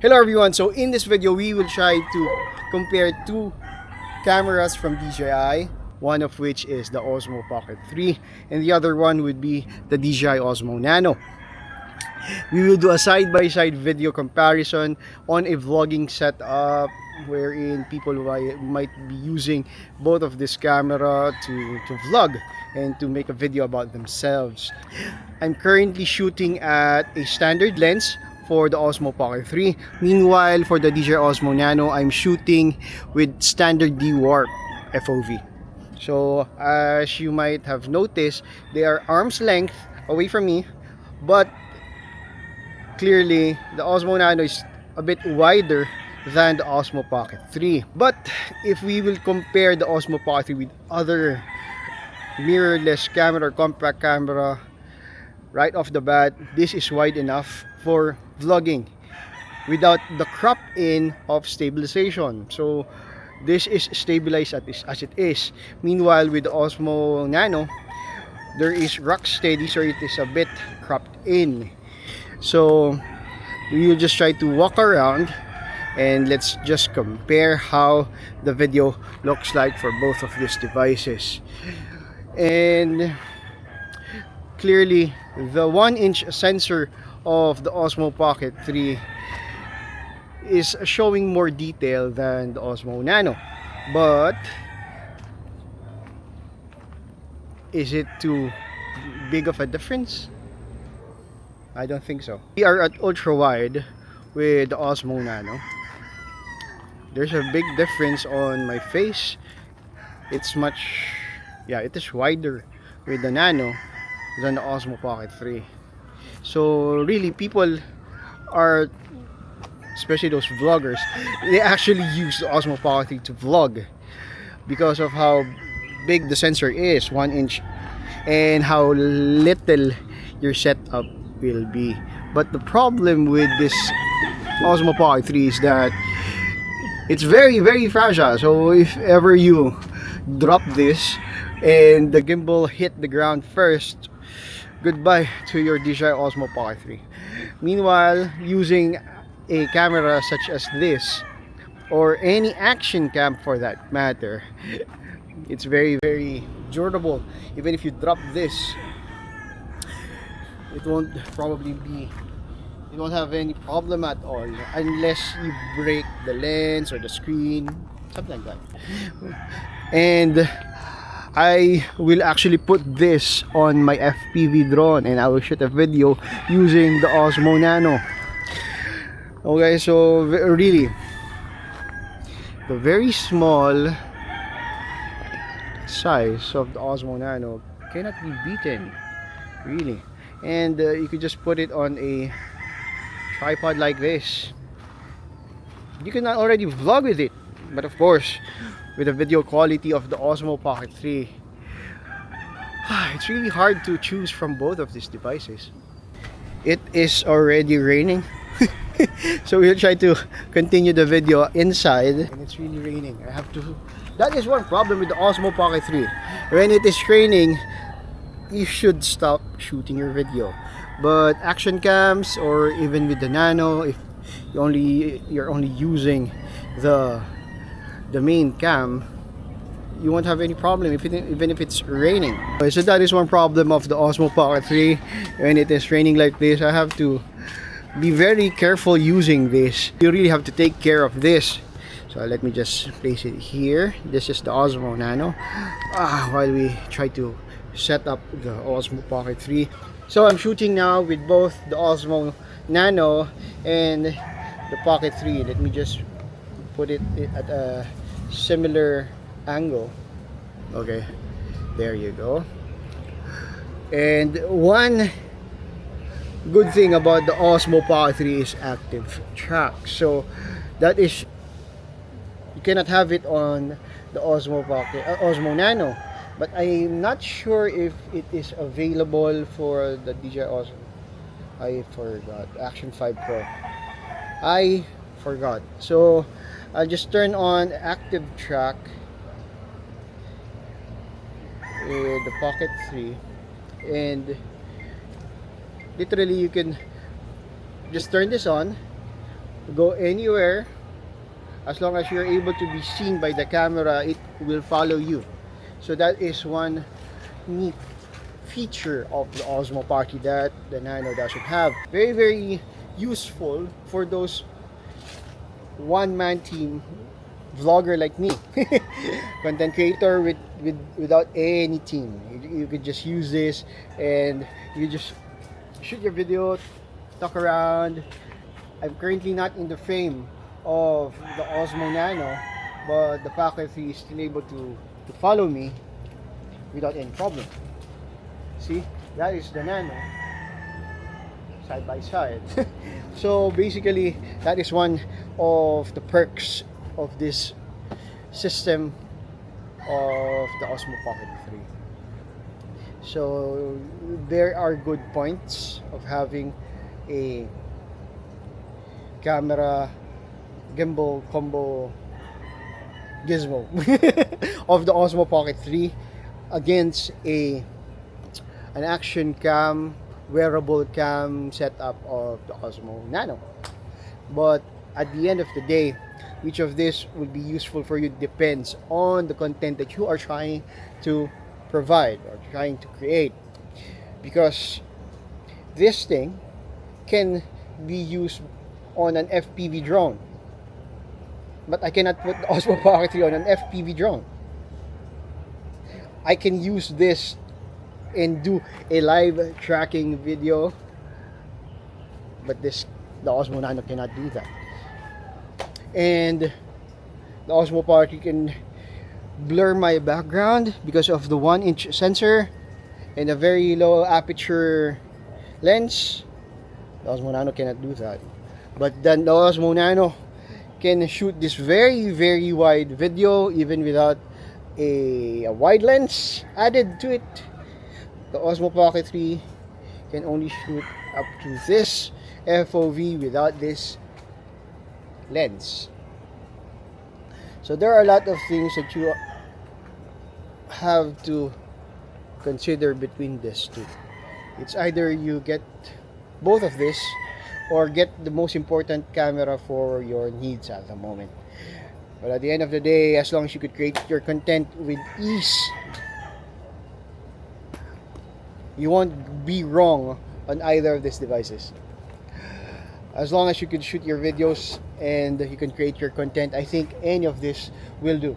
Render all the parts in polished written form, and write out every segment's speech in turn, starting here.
Hello everyone, so in this video we will try to compare two cameras from DJI, one of which is the Osmo Pocket 3 and the other one would be the DJI Osmo Nano. We will do a side-by-side video comparison on a vlogging setup wherein people might be using both of this camera to vlog and to make a video about themselves. I'm currently shooting at a standard lens for the Osmo Pocket 3. Meanwhile, for the DJI Osmo Nano, I'm shooting with standard D-Warp FOV. So, as you might have noticed, they are arm's length away from me, but clearly the Osmo Nano is a bit wider than the Osmo Pocket 3. But if we will compare the Osmo Pocket 3 with other mirrorless camera or compact camera, right off the bat, this is wide enough for vlogging without the crop in of stabilization. So this is stabilized as it is. Meanwhile, with the Osmo Nano, there is rock steady, so it is a bit cropped in. So we will just try to walk around and let's just compare how the video looks like for both of these devices. And clearly the 1-inch sensor of the Osmo Pocket 3 is showing more detail than the Osmo Nano, but is it too big of a difference? I don't think so. We are at ultra wide with the Osmo Nano. There's a big difference on my face. It's much, it is wider with the Nano than the Osmo Pocket 3. So really, people are, especially those vloggers, they actually use the Osmo Pocket 3 to vlog because of how big the sensor is, 1 inch, and how little your setup will be. But the problem with this Osmo Pocket 3 is that it's very fragile. So if ever you drop this and the gimbal hit the ground first, goodbye to your DJI Osmo Pocket 3. Meanwhile, using a camera such as this or any action cam for that matter, it's very durable. Even if you drop this, it won't have any problem at all unless you break the lens or the screen, something like that. And I will actually put this on my FPV drone and I will shoot a video using the Osmo Nano. Okay, so really, the very small size of the Osmo Nano cannot be beaten, really. And you could just put it on a tripod like this. You can already vlog with it, but of course, with the video quality of the Osmo Pocket 3, it's really hard to choose from both of these devices. It is already raining. So we'll try to continue the video inside, and it's really raining. That is one problem with the Osmo Pocket 3. When it is raining, you should stop shooting your video. But action cams, or even with the Nano, if you're only using the main cam, you won't have any problem even if it's raining. So that is one problem of the Osmo Pocket 3. When it is raining like this, I have to be very careful using this. You really have to take care of this. So let me just place it here. This is the Osmo Nano, while we try to set up the Osmo Pocket 3. So I'm shooting now with both the Osmo Nano and the Pocket 3. Let me just put it at a similar angle. Okay, there you go. And one good thing about the Osmo Pocket 3 is active track. So that is, you cannot have it on the Osmo Nano. But I'm not sure if it is available for the DJI Osmo. I forgot. Action 5 Pro. I forgot. So I'll just turn on active track with the Pocket 3, and literally you can just turn this on go anywhere. As long as you're able to be seen by the camera, it will follow you. So that is one neat feature of the Osmo Pocket that the Nano doesn't have. Very, very useful for those one-man team vlogger like me. Content creator without any team. You could just use this and you just shoot your video, talk around. I'm currently not in the frame of the Osmo Nano, but the Pocket 3 is still able to follow me without any problem. See, that is the Nano side by side. So basically, that is one of the perks of this system of the Osmo Pocket 3. So there are good points of having a camera gimbal combo gizmo of the Osmo Pocket 3 against an action cam, wearable cam setup of the Osmo Nano. But at the end of the day, which of this will be useful for you depends on the content that you are trying to provide or trying to create, because this thing can be used on an FPV drone, but I cannot put the Osmo Pocket 3 on an FPV drone. I can use this and do a live tracking video, but the Osmo Nano cannot do that. And the Osmo Pocket can blur my background because of the 1-inch sensor and a very low aperture lens. The Osmo Nano cannot do that. But then the Osmo Nano can shoot this very, very wide video even without a wide lens added to it. The Osmo Pocket 3 can only shoot up to this FOV without this lens. So there are a lot of things that you have to consider between these two. It's either you get both of this or get the most important camera for your needs at the moment. But at the end of the day, as long as you could create your content with ease, you won't be wrong on either of these devices. As long as you can shoot your videos and you can create your content, I think any of this will do.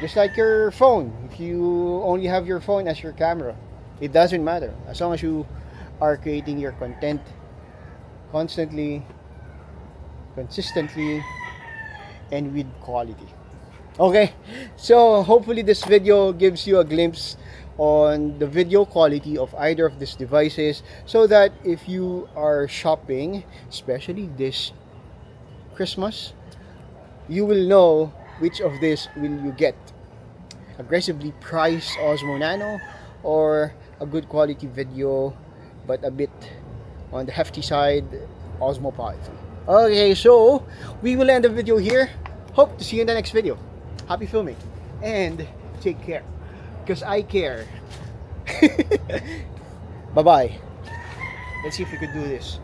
Just like your phone, if you only have your phone as your camera, it doesn't matter. As long as you are creating your content constantly, consistently, and with quality. Okay, so hopefully this video gives you a glimpse on the video quality of either of these devices, so that if you are shopping, especially this Christmas, you will know which of this will you get: aggressively priced Osmo Nano or a good quality video but a bit on the hefty side Osmo Pocket 3. Okay, so we will end the video here. Hope to see you in the next video. Happy filming and take care, because I care. Bye bye. Let's see if we could do this.